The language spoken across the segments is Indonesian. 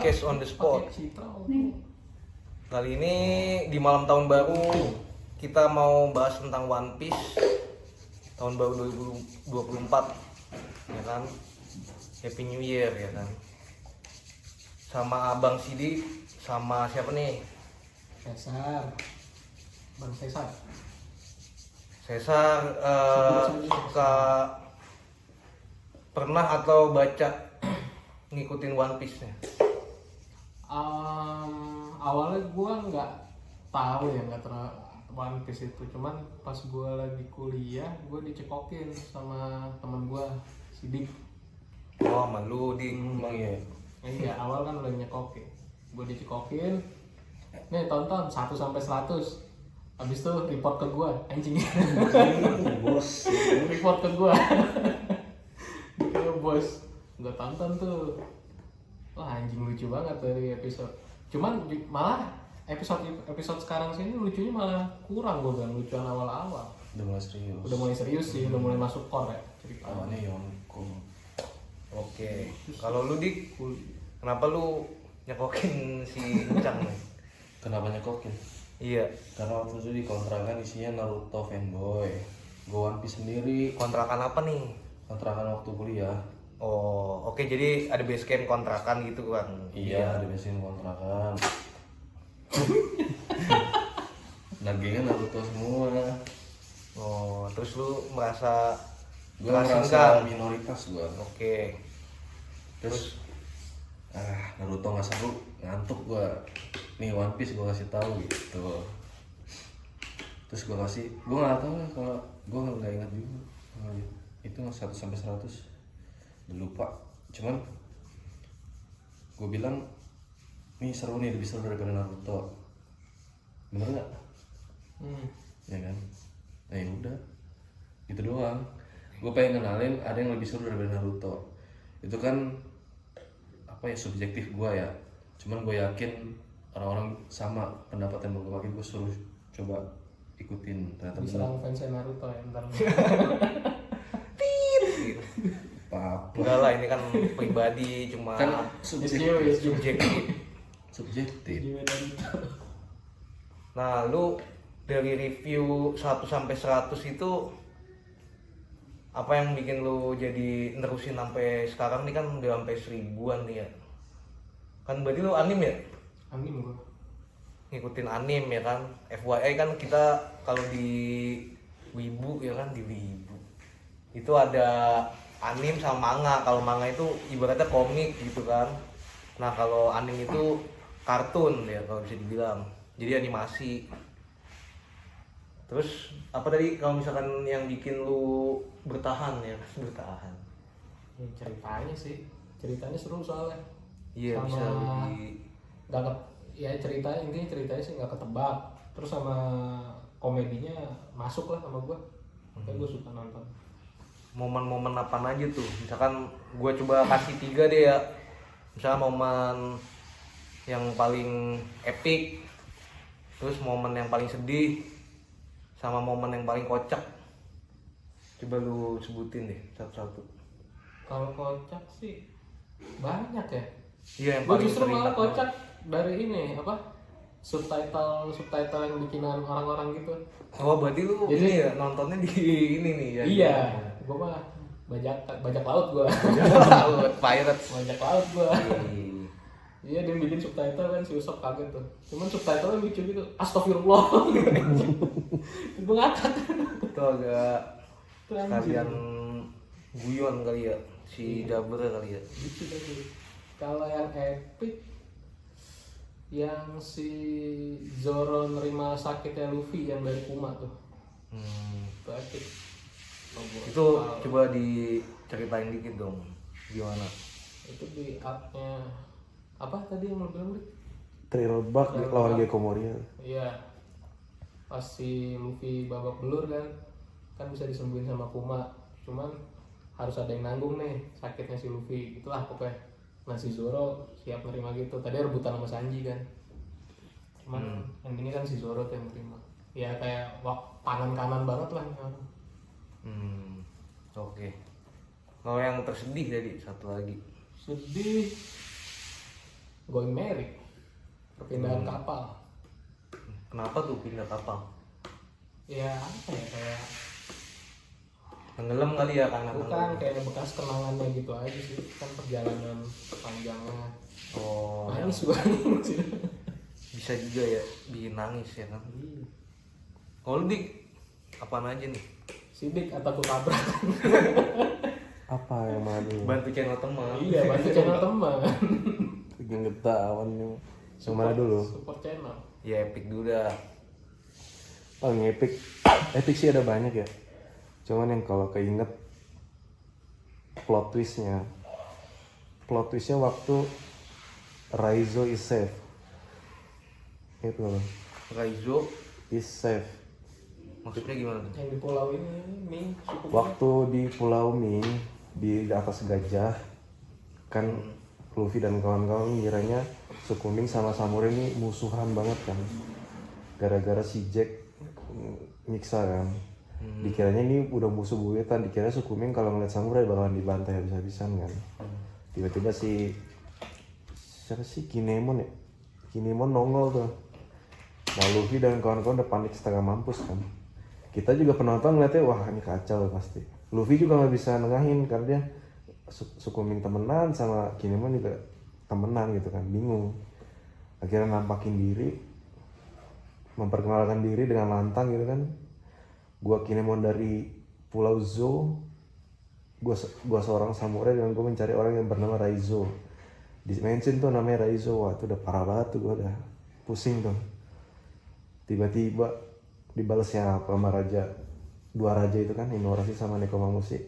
podcast on the spot. Nih. Kali ini di malam tahun baru kita mau bahas tentang One Piece tahun baru 2024, ya kan? Happy New Year, ya kan? Sama Abang Sidi, sama siapa nih? Cesar, Bang Cesar. Cesar suka pernah atau baca ngikutin One Piece-nya? Awalnya gue nggak tahu ya, nggak terlalu One Piece itu, cuman pas gue lagi kuliah gue dicekokin sama temen gue Sidik. Oh, malu di emang ya. Iya, awal kan udah nyekokin, gue dicekokin, nih tonton 1 sampai 100, habis itu report ke gue, anjing. Bos. Report ke gue. Gitu bos, gue tonton tuh, wah anjing lucu banget dari episode. Cuman malah episode sekarang sini lucunya malah kurang, gue bilang lucuan awal-awal. Udah mulai serius. Udah mulai serius sih, udah mulai masuk core ya cerita. Awalnya Yonko. Oke, kalau lu Dik, kenapa lu nyekokin si Ucang nih? Kenapa nyekokin? Iya, Karena waktu itu di kontrakan isinya Naruto fanboy. Gue One Piece sendiri. kontrakan apa nih? Kontrakan waktu kuliah. Oh, oke, jadi ada base camp kontrakan gitu kan? Iya, ada biasanya kontrakan. Nah, gengnya Naruto semua. Oh, terus lu merasa Gue terasingkan? merasa minoritas gue. Oke, Terus Naruto nggak seru, ngantuk gue. Nih One Piece gue kasih tahu gitu. Terus gue nggak tahu ya, kalau gue nggak ingat juga. Itu 1 sampai 100 udah lupa. Cuman gue bilang nih seru nih, lebih seru daripada Naruto. Bener nggak? Ya kan? Nah ya udah, gitu doang. Gue pengen kenalin ada yang lebih seru daripada Naruto. Itu kan apa ya, subjektif gue ya. Cuman gue yakin orang-orang sama pendapat yang gue pakai. Gue suruh coba ikutin, ternyata benar. Diserang fansnya Naruto ya ntar. Apa? enggak lah, ini kan pribadi, cuma Kan subjektif. subjektif. Jiwa Naruto. Nah, lu dari review 1 sampai 100 itu apa yang bikin lu jadi nerusin sampai sekarang nih, kan udah sampai 1000-an nih ya. Kan berarti lu anim ya? Amin gue. Ngikutin anim ya kan. FYI kan kita kalau di Wibu ya kan, di Wibu itu ada anim sama manga. Kalau manga itu ibaratnya komik gitu kan. Nah, kalau anim itu kartun ya kalau bisa dibilang. Jadi animasi. Terus apa tadi kalau misalkan yang bikin lu bertahan ya? Bertahan. Ya, ceritanya seru soalnya. Iya, Sama bisa lebih. ya ceritanya sih nggak ketebak. Terus sama komedinya masuk lah sama gue. Kayak gue suka nonton. Momen-momen apa aja tuh? Misalkan gue coba kasih 3 deh ya. Misalnya momen yang paling epic, terus momen yang paling sedih, sama momen yang paling kocak. Coba lu sebutin deh satu-satu. Kalau kocak sih banyak ya. Iya, yang Gue paling justru sering malah apa? kocak dari ini apa subtitle yang bikinan orang-orang gitu. Oh, berarti lu Jadi- ini ya nontonnya di ini nih ya? Iya, gue mah bajak laut gue. Pirates. Bajak laut gue. Iya. Iya, dia bikin subtitle kan, si Usop kaget tuh. Cuman subtitle lucu gitu. Astagfirullah. Gue ngakak. Itu agak Itu anjing. kalian guyon kali ya, si Jabber kali ya. Gitu tadi. Kalau yang epic, yang si Zoro nerima sakitnya Luffy yang dari Kuma tuh. Itu epic. Itu coba diceritain dikit dong, gimana? Itu di arc-nya apa tadi yang lo bilang? Rik? Trail Bug lawan Gecko Moria. Iya. Pas si Luffy babak belur kan bisa disembuhin sama Kuma. Cuman harus ada yang nanggung nih sakitnya si Luffy. Itulah pokoknya. Nah si Zoro siap nerima gitu. Tadi rebutan sama Sanji kan. Cuman yang ini kan si Zoro tuh yang terima. Ya kayak tangan kanan banget lah. Oke. Kalau yang tersedih tadi satu lagi. Sedih. going merry, perpindahan kapal. Kenapa tuh pindah kapal? Ya apa ya, kayak Tenggelam kali ya karena bukan kayak bekas kenangannya gitu aja sih, kan perjalanan panjangnya. Oh, Nangis gua sih. bisa juga ya bikin nangis ya kan. Kalau lu Dik, apaan aja nih? Sidik atau aku tabrak. Apa yang mana? Bantu channel teman. Iya, bantu channel teman. Bikin ketahuan yang mana dulu? Support channel. Ya epic dulu dah. Paling epic, epic sih ada banyak ya. Cuman yang kalau keinget plot twistnya waktu Raizo is safe. Itu loh, Raizo is safe. maksudnya gimana tuh? Yang di pulau ini suku Waktu di Pulau Ming di atas gajah kan Luffy dan kawan-kawan ngiranya suku Ming sama samurai ini musuhan banget kan. Gara-gara si Jack nyiksa kan. Dikiranya ini udah musuh buyutan, dikira suku Ming kalau ngeliat samurai bakalan dibantai habis-habisan kan. Tiba-tiba siapa sih Kinemon ya? Kinemon nongol tuh. Nah Luffy dan kawan-kawan udah panik setengah mampus kan. Kita juga penonton ngeliatnya wah ini kacau pasti. Luffy juga nggak bisa nengahin karena dia suku Ming temenan sama Kinemon juga temenan gitu kan, bingung. Akhirnya nampakin diri, memperkenalkan diri dengan lantang gitu kan. Gua Kinemon dari Pulau Zou, gua seorang samurai dan gua mencari orang yang bernama Raizo. Di mention tuh namanya Raizo, wah itu udah parah banget tuh, gua udah pusing tuh. Tiba-tiba dibalasnya apa sama raja, dua raja itu kan, Inuarashi sama Nekomamushi.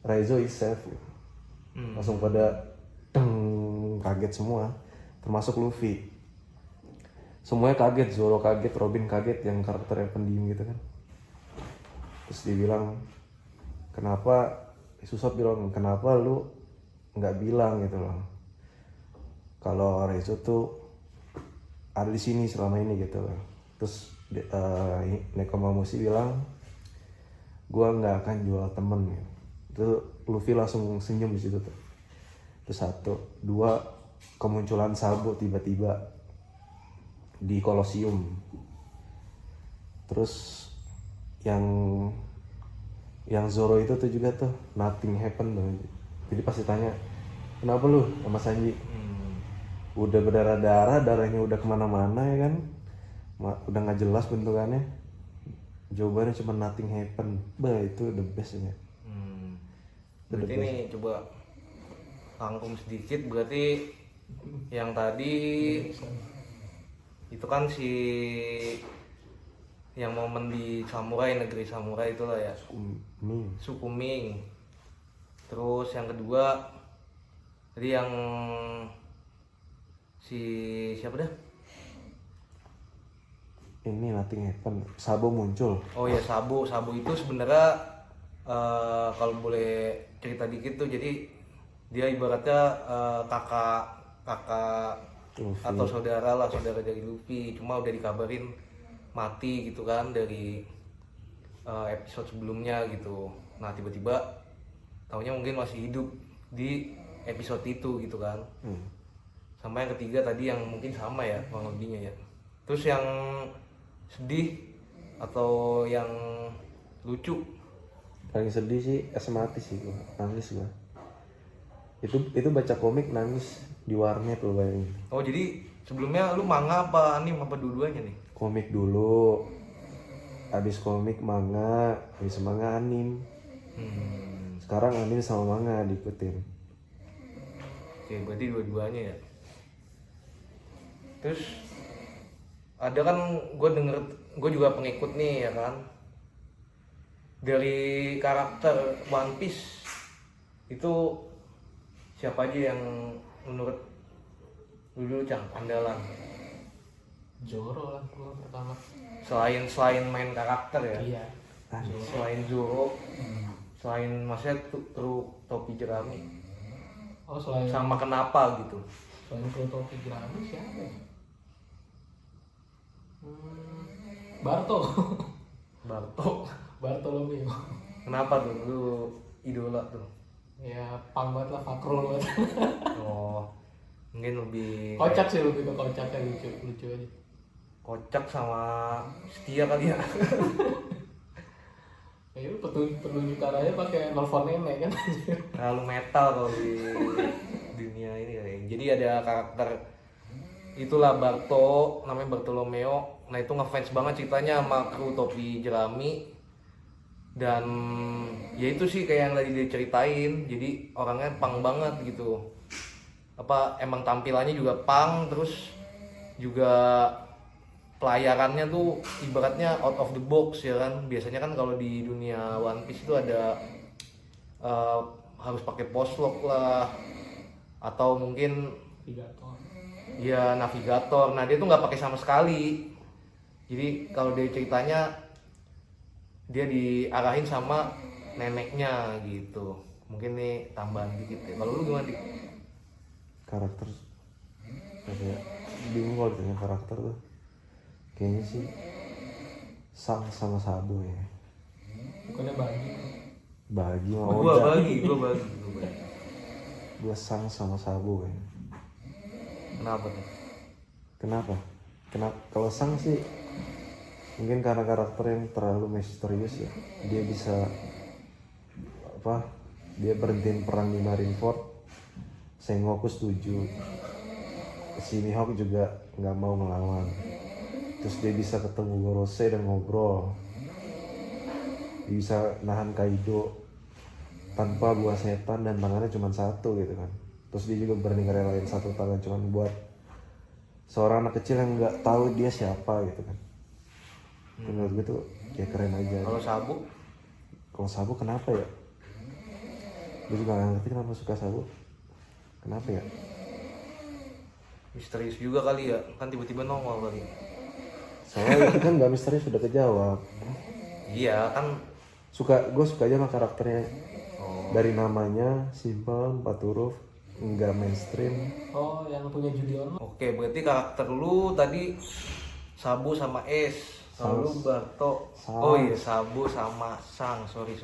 Raizo is safe. Langsung pada kaget semua, termasuk Luffy. Semuanya kaget, Zoro kaget, Robin kaget, yang karakternya pendiam gitu kan. Terus dia bilang, kenapa, Susop bilang, kenapa lu nggak bilang gitu loh, kalau Raizo tuh ada di sini selama ini gitu loh. Terus Nekomamushi bilang, gua nggak akan jual temen gitu. Itu Luffy langsung senyum di situ tuh. Terus satu, dua, kemunculan Sabo tiba-tiba di Kolosium. Terus yang Zoro itu tuh juga tuh nothing happen tuh. Jadi pasti tanya, kenapa lu sama Sanji? Udah berdarah-darah, darahnya udah kemana-mana ya kan, udah nggak jelas bentukannya. Jawabannya cuma nothing happen. Bah itu the best ya. Berarti nih coba rangkum sedikit, berarti yang tadi itu kan si yang momen di samurai, negeri samurai itulah ya, suku Ming. Terus yang kedua tadi yang si siapa dah? Ini nothing happen. Sabo muncul. Oh ya, Sabo itu sebenarnya kalau boleh cerita dikit tuh, jadi dia ibaratnya kakak Luffy. atau saudara dari Luffy, cuma udah dikabarin mati gitu kan dari episode sebelumnya gitu. Nah tiba-tiba taunya mungkin masih hidup di episode itu gitu kan. Sama yang ketiga tadi yang mungkin sama ya kurang lebihnya ya. Terus yang sedih atau yang lucu? Paling sedih sih es mati sih gua, nangis gua. Itu baca komik nangis di warnet lo bayangin. Oh jadi sebelumnya lu manga apa anime apa dua-duanya nih? Komik dulu, habis komik manga, habis manga anim. Sekarang anim sama manga diikutin. Oke, berarti dua-duanya ya. Terus ada kan gue juga pengikut nih ya kan. Dari karakter One Piece itu siapa aja yang menurut lu dulu Cang andalan? Zoro lah gua pertama. Selain main karakter ya. Iya. Selain Zoro, selain maksudnya topi jerami. Oh selain Sama kenapa gitu? selain topi jerami siapa ya? Barto. Bartolomeo. Kenapa tuh lu idola tuh? Ya pang banget lah, fakrol banget. Oh, Mungkin lebih Kocak sih, lebih ke kocaknya, lucu aja. kocak sama setia kali ya. Ya itu petunjuk arahnya pakai nelfon nenek kan. Terlalu metal kalau di dunia ini kali ya. Jadi ada karakter itulah Barto, namanya Bartolomeo. Nah itu ngefans banget ceritanya sama kru topi jerami. Dan ya itu sih kayak yang tadi dia ceritain. Jadi orangnya punk banget gitu. Apa emang tampilannya juga punk, terus juga pelayarannya tuh ibaratnya out of the box ya kan. Biasanya kan kalau di dunia One Piece itu ada harus pakai post lock lah, atau mungkin Navigator. ya navigator. Nah dia tuh nggak pakai sama sekali. Jadi kalau dia ceritanya dia diarahin sama neneknya gitu. Mungkin nih tambahan dikit ya. Kalau lu gimana, Dik? Karakter kayak bingung kalau ditanya karakter tuh. Kayaknya sih Sang sama Sabo ya. Bukannya bagi. Bagi sama Gua Oda. bagi. Gua Sang sama Sabo ya. Kenapa tuh? Kenapa? Kalau Sang sih mungkin karena karakter yang terlalu misterius ya. Dia bisa dia berhentiin perang di Marineford. Sengoku setuju. Si Mihawk juga nggak mau melawan. Terus dia bisa ketemu Gorosei dan ngobrol. Dia bisa nahan Kaido tanpa buah setan dan tangannya cuma satu gitu kan. Terus dia juga berani ngerelain satu tangan cuma buat seorang anak kecil yang nggak tahu dia siapa gitu kan. Menurut gue tuh ya keren aja. Kalau Sabu? Kalau Sabu kenapa ya? Gue juga nggak ngerti kenapa suka Sabu. Kenapa ya? Misterius juga kali ya. Kan tiba-tiba nongol kali. Soalnya itu kan nggak misterius sudah kejawab. Iya kan. Gue suka aja sama karakternya. Oh. Dari namanya simple 4 huruf, nggak mainstream. Oh, yang punya judi online. Oke, berarti karakter lu tadi Sabu sama Es. Kalau lu Barto. Sang. Oh iya, Sabu sama Sang. Sorry.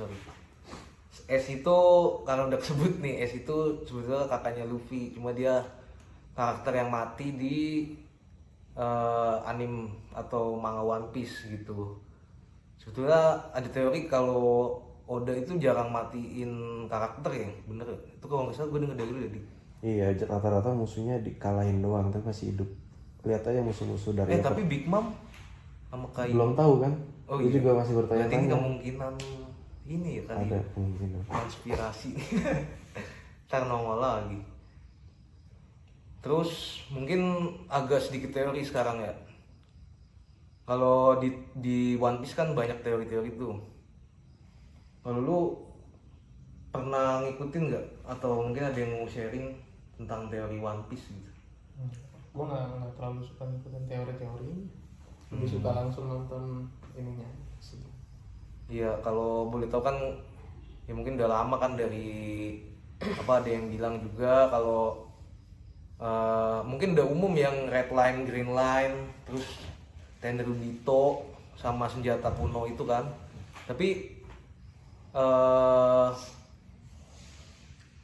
Es itu karena udah kesebut nih, Es itu sebetulnya kakaknya Luffy. Cuma dia karakter yang mati di anime atau manga One Piece gitu. Sebetulnya ada teori kalau Oda itu jarang matiin karakter ya, bener ya? Itu kalau nggak salah gue denger dari lu ya, Dik. Iya, rata-rata musuhnya dikalahin doang tapi masih hidup. Lihat aja musuh-musuh dari apa. Tapi Big Mom sama Kai Belum tahu kan? Oh Gue iya. juga masih berarti ini bertanya-tanya. kemungkinan ini ya tadi Ada kemungkinan. konspirasi. Ntar nongol lagi. Terus mungkin agak sedikit teori sekarang ya. Kalau di One Piece kan banyak teori-teori tuh. Kalau lu pernah ngikutin nggak? Atau mungkin ada yang mau sharing tentang teori One Piece gitu? Gue nggak terlalu suka ngikutin teori-teorinya. Lebih suka langsung nonton ininya sih. Iya, kalau boleh tahu kan ya mungkin udah lama kan dari ada yang bilang juga kalau mungkin udah umum yang red line, green line, terus Tenryubito sama senjata kuno itu kan. Tapi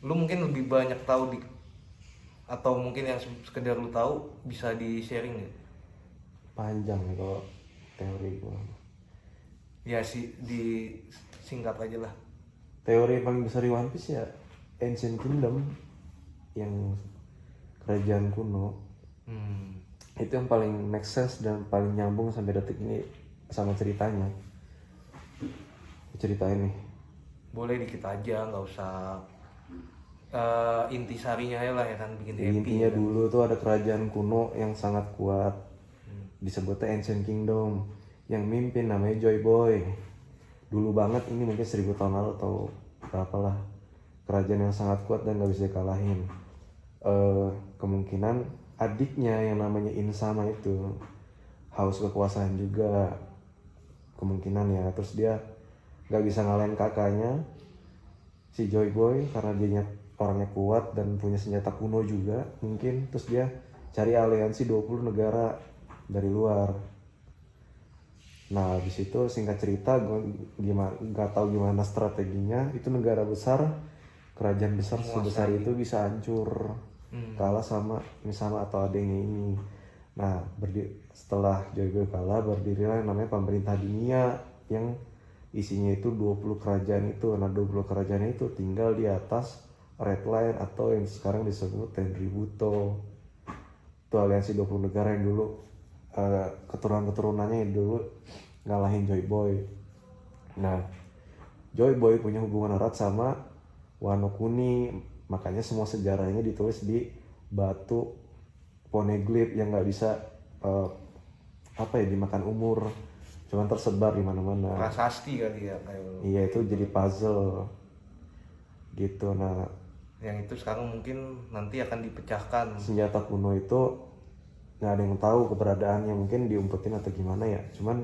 lu mungkin lebih banyak tahu atau mungkin yang sekedar lu tahu bisa di sharing ya? Panjang nih kalau teori gue. Ya sih disingkat aja lah. Teori yang paling besar di One Piece ya Ancient Kingdom, yang kerajaan kuno. Itu yang paling make sense dan paling nyambung sampai detik ini sama ceritanya. Ceritain nih. Boleh dikit aja, nggak usah intisarinya aja lah ya kan, bikin Jadi happy. intinya dulu tuh ada kerajaan kuno yang sangat kuat, disebutnya Ancient Kingdom, yang mimpin namanya Joy Boy. Dulu banget, ini mungkin 1000 tahun lalu atau berapa lah, kerajaan yang sangat kuat dan gak bisa dikalahin. Kemungkinan adiknya yang namanya Insama itu haus kekuasaan juga, kemungkinan ya. Terus dia gak bisa ngalahin kakaknya si Joy Boy karena dia orangnya kuat dan punya senjata kuno juga mungkin. Terus dia cari aliansi 20 negara dari luar. Nah, habis itu singkat cerita gue nggak tahu gimana strateginya, itu negara besar, kerajaan besar sebesar itu bisa hancur kalah sama Misama atau adanya ini. Nah setelah Joy Boy kalah, berdirilah yang namanya pemerintah dunia yang isinya itu 20 kerajaan itu. Nah 20 kerajaan itu tinggal di atas Red Line atau yang sekarang disebut Tenryubuto. Itu aliansi 20 negara yang dulu keturunan-keturunannya yang dulu ngalahin Joy Boy. Nah Joy Boy punya hubungan erat sama Wano Kuni, makanya semua sejarahnya ditulis di batu poneglyph yang nggak bisa dimakan umur, cuman tersebar di mana-mana. Prasasti kali ya kayak. Iya itu jadi puzzle gitu. Nah Yang itu sekarang mungkin nanti akan dipecahkan. senjata kuno itu nggak ada yang tahu keberadaannya, mungkin diumpetin atau gimana ya. Cuman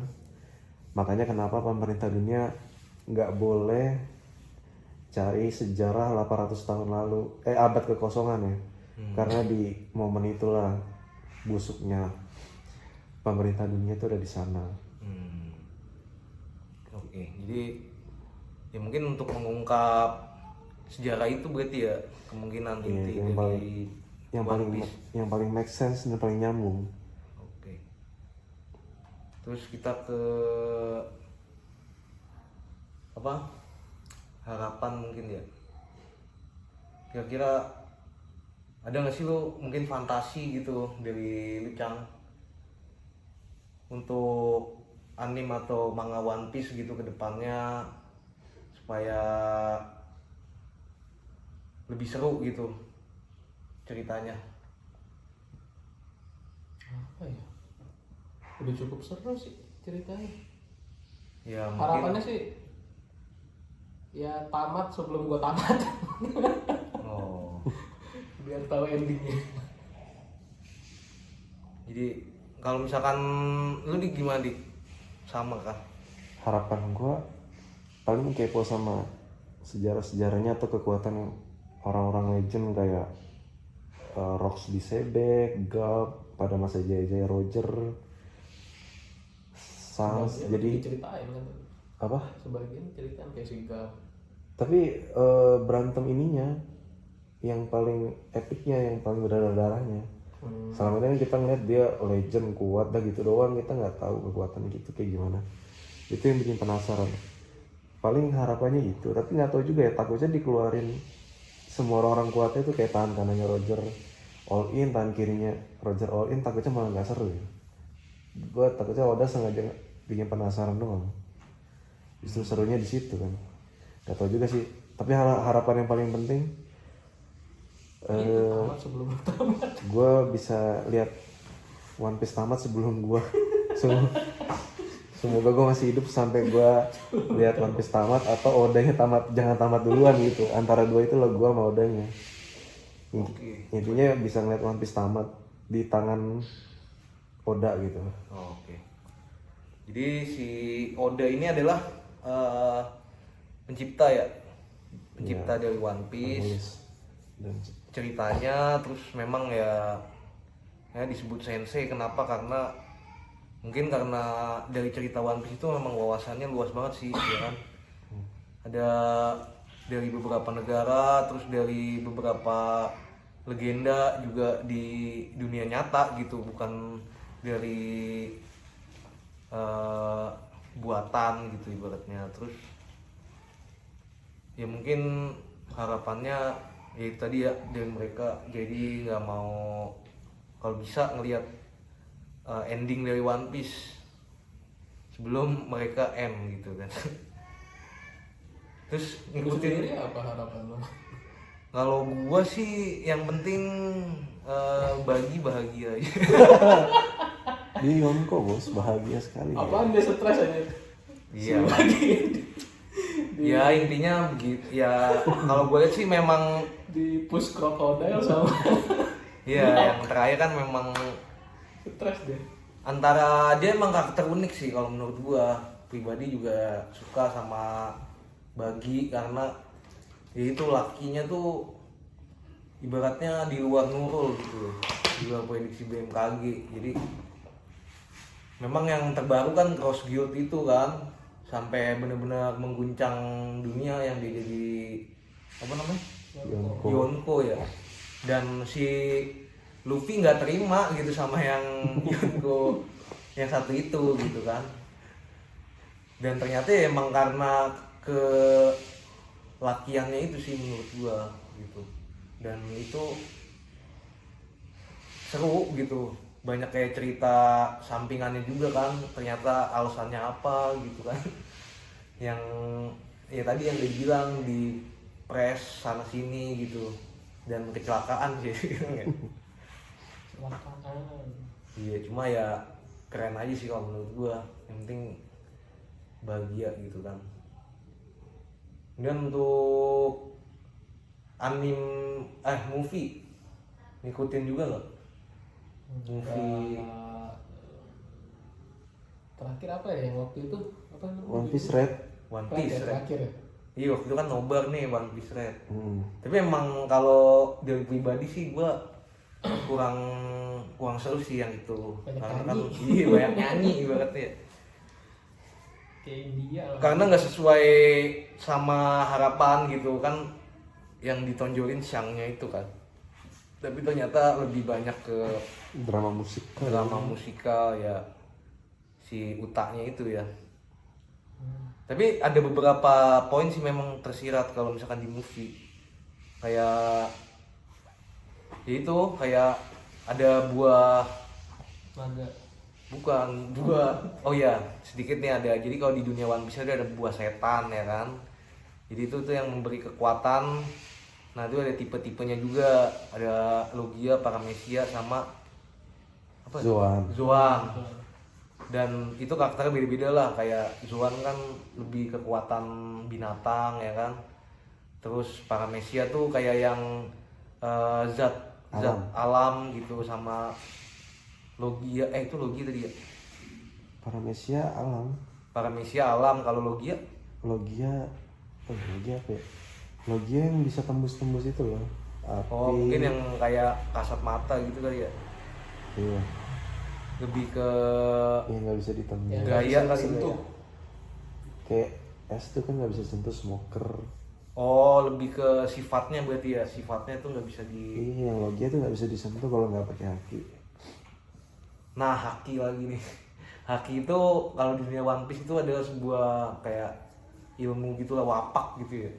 makanya kenapa pemerintah dunia nggak boleh cari sejarah 800 tahun lalu, abad kekosongan ya. Karena di momen itulah busuknya pemerintah dunia itu ada di sana. Oke, jadi ya mungkin untuk mengungkap sejarah itu berarti ya kemungkinan Iya, inti yang dari One Piece. yang paling make sense dan paling nyambung. Oke. Terus kita ke apa? Harapan mungkin ya. Kira-kira ada nggak sih lo mungkin fantasi gitu dari Lucang untuk anime atau manga One Piece gitu ke depannya supaya lebih seru gitu ceritanya? Apa ya? Udah cukup seru sih ceritanya. Ya Harapannya mungkin. sih ya tamat sebelum gua tamat. Oh. Biar tahu endingnya. Jadi kalau misalkan lu di gimana di sama kan? Harapan gua paling kepo sama sejarah-sejarahnya atau kekuatan orang-orang legend kayak Rox di Sebek, Garp pada masa jaya-jaya Roger, Sans. Sebagian Jadi diceritain kan. apa? Sebagian ceritain kayak si Gap. Tapi berantem ininya yang paling epicnya, yang paling berdarah-darahnya. Selama ini kan kita ngeliat dia legend kuat dah gitu doang, kita nggak tahu kekuatan gitu kayak gimana. Itu yang bikin penasaran. Paling harapannya itu, tapi nggak tahu juga ya, takutnya dikeluarin semua orang kuatnya itu kayak tangan kanannya Roger all in, tangan kirinya Roger all in, takutnya malah nggak seru ya. Gue takutnya Oda sengaja bikin penasaran doang. Justru serunya di situ kan. Gak tau juga sih. Tapi harapan yang paling penting, Tamat sebelum tamat. gue bisa lihat One Piece tamat sebelum gue. Semoga gue masih hidup sampai gue lihat One Piece tamat, atau Odanya tamat, jangan tamat duluan gitu. Antara dua itu lah gue sama Odanya. Oke. Intinya bisa ngeliat One Piece tamat di tangan Oda gitu. Oke. Jadi si Oda ini adalah pencipta ya, pencipta dari One Piece. Dan Ceritanya terus memang ya disebut sensei. Kenapa? Karena mungkin karena dari cerita One Piece itu memang wawasannya luas banget sih, ya kan. Ada dari beberapa negara, terus dari beberapa legenda juga di dunia nyata gitu, bukan dari buatan gitu ibaratnya. Terus ya mungkin harapannya ya itu tadi ya, dari mereka jadi nggak mau kalau bisa ngelihat ending dari One Piece sebelum mereka end gitu kan. Terus Lu ngikutin. sendiri apa harapan lo? Kalau gua sih yang penting bagi bahagia aja. di Yonko bos, bahagia sekali. Apaan dia stres aja? Iya. Lagi Ya intinya begitu ya. Kalau gue lihat sih memang di push krokodil sama ya yang terakhir kan memang stres dia. antara dia emang karakter unik sih kalau menurut gua pribadi, juga suka sama Bagi karena ya itu lakinya tuh ibaratnya di luar Nurul gitu, di luar prediksi BMKG. Jadi memang yang terbaru kan Cross Guild itu kan sampai benar-benar mengguncang dunia, yang dia jadi apa namanya, Yonko. Yonko ya. dan si Luffy nggak terima gitu sama yang Yonko yang satu itu gitu kan. Dan ternyata ya emang karena kelakiannya itu sih menurut gua gitu. Dan itu seru gitu, banyak kayak cerita sampingannya juga kan, ternyata alasannya apa gitu kan. Yang ya tadi yang dia bilang di press sana sini gitu, dan kecelakaan sih. Kecelakaan. Iya, cuma ya keren aja sih kalau menurut gua, yang penting bahagia gitu kan. Dan untuk movie ngikutin juga nggak? Movie Terakhir apa ya yang waktu itu apa namanya? One Piece Red. One Terakhir, Piece Red. terakhir ya. Iya, waktu itu kan nobar nih One Piece Red. Hmm. Tapi emang kalau dari pribadi sih gua kurang seru sih yang itu. Banyak Karena kan nyanyi. iya banyak nyanyi ibaratnya. Kayak India lah. Karena nggak sesuai sama harapan gitu kan, yang ditonjolin siangnya itu kan. Tapi ternyata lebih banyak ke Drama musik. drama musikal ya, si Utanya itu ya. Tapi ada beberapa poin sih memang tersirat kalau misalkan di movie. Kayak ya itu, kayak ada buah, Naga. bukan buah, oh ya sedikit nih ada. Jadi kalau di dunia One Piece ada buah setan ya kan. Jadi itu tuh yang memberi kekuatan. Nah itu ada tipe-tipenya juga, ada Logia, Paramecia sama apa? Zoan. Dan itu karakternya beda-beda lah, kayak Zoan kan lebih kekuatan binatang ya kan. Terus Paramecia tuh kayak yang zat alam gitu, sama Logia itu Logia tadi ya. Paramecia alam. Paramecia alam, kalau Logia Logia apa ya? Logia yang bisa tembus-tembus itu loh. Api. oh mungkin yang kayak kasat mata gitu kali ya. Iya. Lebih ke Yang nggak bisa ditembus. Yang gaya bisa kali disentuh. ya. Kayak es tuh kan nggak bisa sentuh, smoker. Oh lebih ke sifatnya berarti ya, sifatnya tuh nggak bisa di. Iya, yang Logia tuh nggak bisa disentuh kalau nggak pakai haki. Nah haki lagi nih. Haki itu kalau di dunia One Piece itu adalah sebuah kayak ilmu gitulah, wapak gitu ya.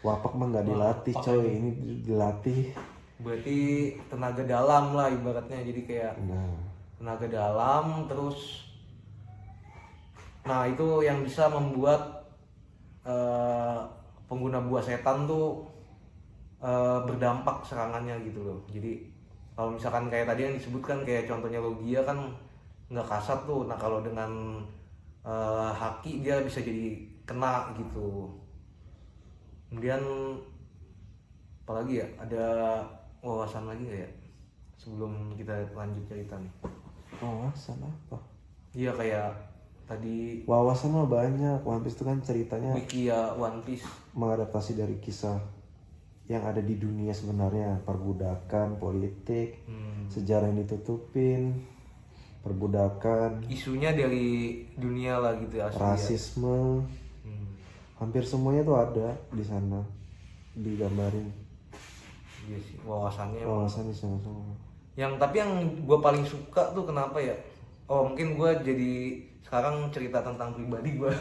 Wapak mah nggak dilatih coy, ini dilatih. Berarti tenaga dalam lah ibaratnya, jadi kayak Nah, tenaga dalam terus. Nah itu yang bisa membuat pengguna buah setan tuh berdampak serangannya gitu loh. Jadi kalau misalkan kayak tadi yang disebutkan kayak contohnya Logia kan nggak kasat tuh. Nah kalau dengan haki dia bisa jadi kena gitu. Kemudian apalagi ya, ada wawasan lagi nggak ya sebelum kita lanjut cerita nih? wawasan apa? Iya kayak tadi Wawasan mah banyak. One Piece itu kan ceritanya wiki ya One Piece. mengadaptasi dari kisah yang ada di dunia sebenarnya, perbudakan, politik, sejarah yang ditutupin, perbudakan, Isunya dari dunia lah gitu asli ya. rasisme, hampir semuanya tuh ada di sana, digambarin. Iya sih, wawasannya emang. Wawasan di sana semua. Tapi yang gue paling suka tuh kenapa ya? Oh mungkin gue jadi sekarang cerita tentang pribadi gue.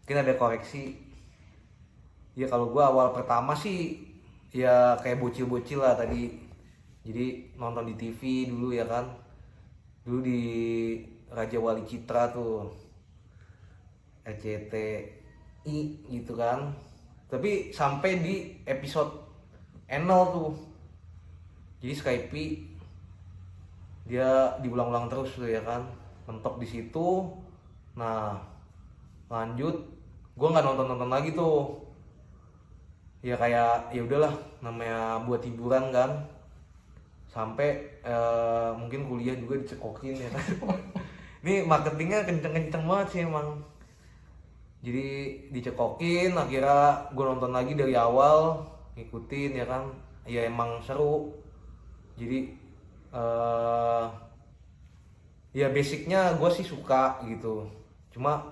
Mungkin ada koreksi. Ya kalau gue awal pertama sih ya kayak bocil-bocil lah tadi. Jadi nonton di TV dulu ya kan. Dulu di Raja Wali Citra tuh, RCTI gitu kan. Tapi sampai di episode Enel tuh. Jadi Skype dia diulang-ulang terus tuh ya kan. Mentok di situ. Nah, lanjut gua nggak nonton lagi tuh. Ya kayak ya udahlah, namanya buat hiburan kan. Sampai mungkin kuliah juga dicekokin ya kan. Ini marketingnya kenceng-kenceng banget sih emang. Jadi dicekokin, akhirnya gue nonton lagi dari awal, ngikutin ya kan. Ya emang seru. Jadi ya basicnya gue sih suka gitu. Cuma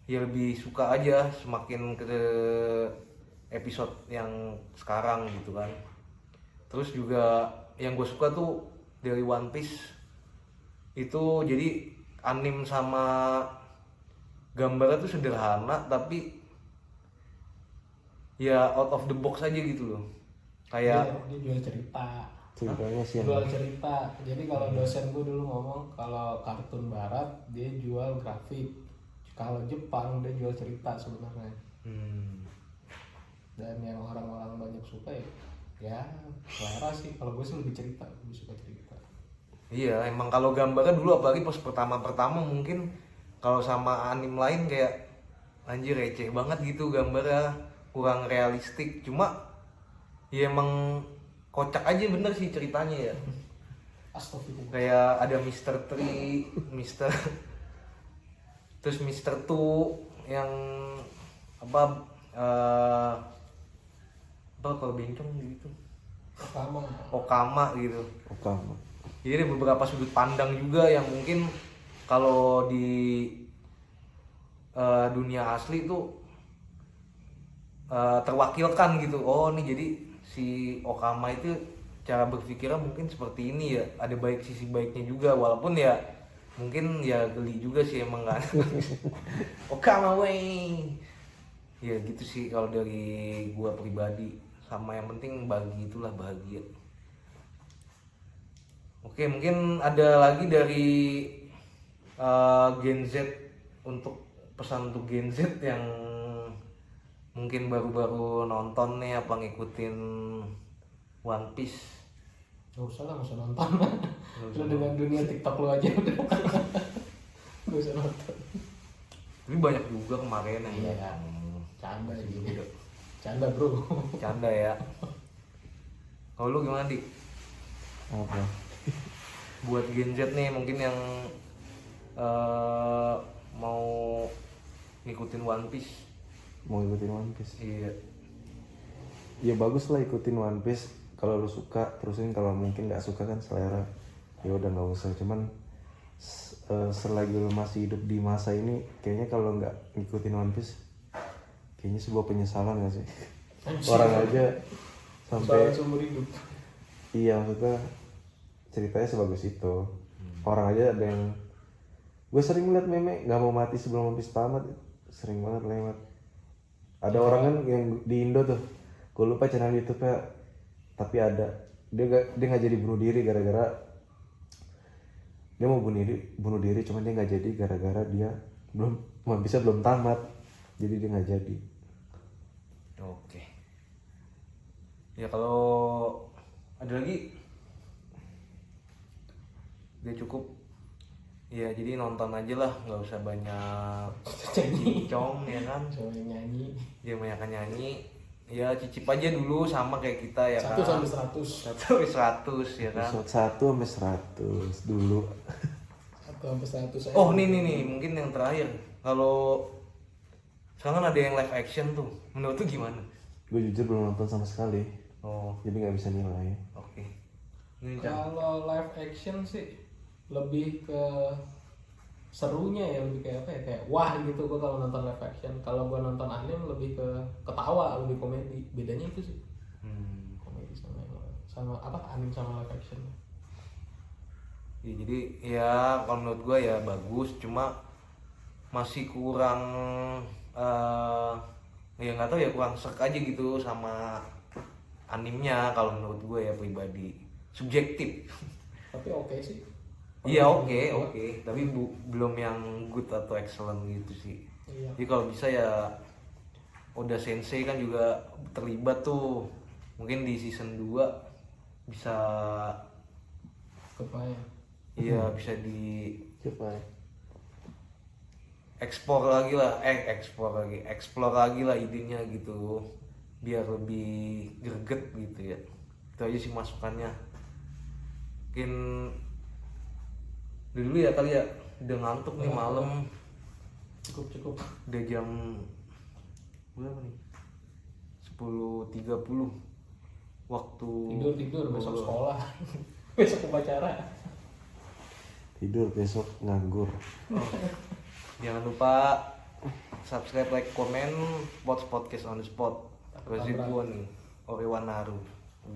ya lebih suka aja semakin ke episode yang sekarang gitu kan. Terus juga yang gue suka tuh dari One Piece itu, jadi anim sama gambarnya tuh sederhana tapi ya out of the box aja gitu loh. Kayak Dia jual cerita. ceritanya sih Jual cerita. Jadi kalau dosen gue dulu ngomong kalau kartun barat dia jual grafik. Kalau Jepang dia jual cerita sebenarnya. Dan yang orang-orang banyak suka ya selera sih. Kalau gue sih lebih cerita, lebih suka cerita. iya, emang kalau gambarnya dulu apalagi pas pertama-pertama mungkin kalau sama anim lain kayak anjir receh banget gitu gambarnya, kurang realistik. Cuma ya emang kocak aja bener sih ceritanya ya. Astagfirullah. Kayak ada Mr. Tree, terus Mr. Two yang apa kalau bencong gitu, Pertama Okama gitu. Okama. Jadi ada beberapa sudut pandang juga yang mungkin kalau di dunia asli tuh terwakilkan gitu. Oh nih jadi si Okama itu cara berpikirnya mungkin seperti ini ya. Ada baik sisi baiknya juga, walaupun ya mungkin ya geli juga sih emang kan. Okama wey. Ya gitu sih kalau dari gua pribadi. Sama yang penting bagi itulah bahagia. Oke, mungkin ada lagi dari Gen Z, untuk pesan untuk Gen Z yang mungkin baru-baru nonton nih apa ngikutin One Piece. Gak usah lah, gak usah nonton. Lu dengan dunia TikTok lu aja udah. Gak usah nonton. Tapi banyak juga kemarin yang Iya, canda masih gitu. juga. Canda bro. Canda ya. Kalau lu gimana, Dik? Apa? Buat Gen Z nih mungkin yang mau ngikutin One Piece. Mau ikutin One Piece? Iya. Ya bagus lah ikutin One Piece. Kalau lu suka terusin, kalau mungkin nggak suka kan selera, ya udah nggak usah. Cuman selagi lu masih hidup di masa ini, kayaknya kalau nggak ngikutin One Piece, kayaknya sebuah penyesalan gak sih? Orang aja sampai seumur hidup. iya, maksudnya ceritanya sebagus itu. Orang aja ada yang, gue sering lihat meme nggak mau mati sebelum One Piece tamat, sering banget lewat. Ada orang kan yang di Indo tuh, gue lupa channel YouTube-nya, tapi ada dia nggak jadi bunuh diri gara-gara dia mau bunuh diri, cuman dia nggak jadi gara-gara dia belum tamat, jadi dia nggak jadi. Oke. Ya kalau ada lagi udah cukup. Ya jadi nonton aja lah, nggak usah banyak cincong ya kan. Soalnya nyanyi. Dia banyak nyanyi. Ya cicip aja dulu sama kayak kita ya 1 kan. sampai 100. 1 sampai 100 ya kan. Episode 1 sampai 100 dulu. 1 sampai 100. Oh nih mungkin yang terakhir. Kalau sekarang kan ada yang live action tuh, menurut tuh gimana? Gue jujur belum nonton sama sekali, Oh jadi nggak bisa nilai. oke. Ini Cang. Kalau live action sih lebih ke serunya ya, lebih kayak apa ya, kayak wah gitu gua kalau nonton live action. Kalau gua nonton anime lebih ke ketawa, lebih komedi. Bedanya itu sih. Komedi sama apa, anime sama live action. Ya, jadi ya kalau menurut gue ya bagus, cuma masih kurang ya nggak tahu ya, kurang serk aja gitu sama animenya kalau menurut gue ya pribadi, subjektif. Tapi oke sih. Iya oke, tapi belum yang good atau excellent gitu sih. Iya. Jadi kalau bisa ya Oda Sensei kan juga terlibat tuh, mungkin di season 2 bisa Kebayang. iya bisa di Siapa ya? explore lagi lah idenya gitu, biar lebih greget gitu ya. Itu aja sih masukannya. Mungkin dulu ya kali ya, udah ngantuk nih malam, Cukup. udah jam berapa nih, 10.30 waktu Tidur besok sekolah. Besok upacara. Tidur, besok nganggur. Jangan lupa subscribe, like, komen, podcast on the spot. Versi gua nih, Orochimaru.